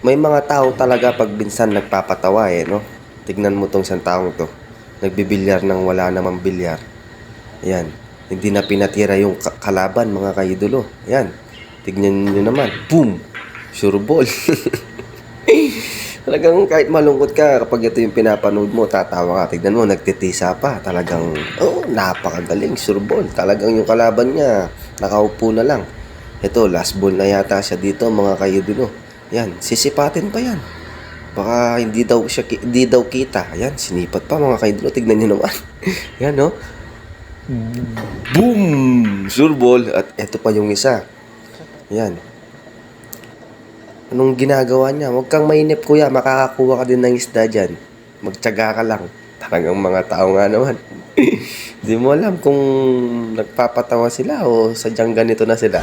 May mga tao talaga pag minsan nagpapatawa no? Tignan mo tong isang taong to. Nagbibilyar nang wala namang bilyar. Ayan. Hindi na pinatira yung kalaban mga kaidolo. Ayan. Tignan nyo naman. Boom! Sure ball. Talagang kahit malungkot ka kapag ito yung pinapanood mo, tatawa ka. Tignan mo, nagtitisa pa. Talagang, napakagaling. Sure ball. Talagang yung kalaban niya, nakaupo na lang. Ito, last ball na yata siya dito mga kaidolo. Yan, sisipatin pa yan. Baka hindi daw kita. Ayan, sinipat pa mga kaidolo. Tignan nyo naman. Yan, no? Boom! Sure ball. At eto pa yung isa. Yan. Anong ginagawa niya? Huwag kang mainip kuya. Makakakuha ka din ng isda dyan. Magtyaga ka lang. Talagang mga tao nga naman. Di mo alam kung nagpapatawa sila o sadyang ganito na sila.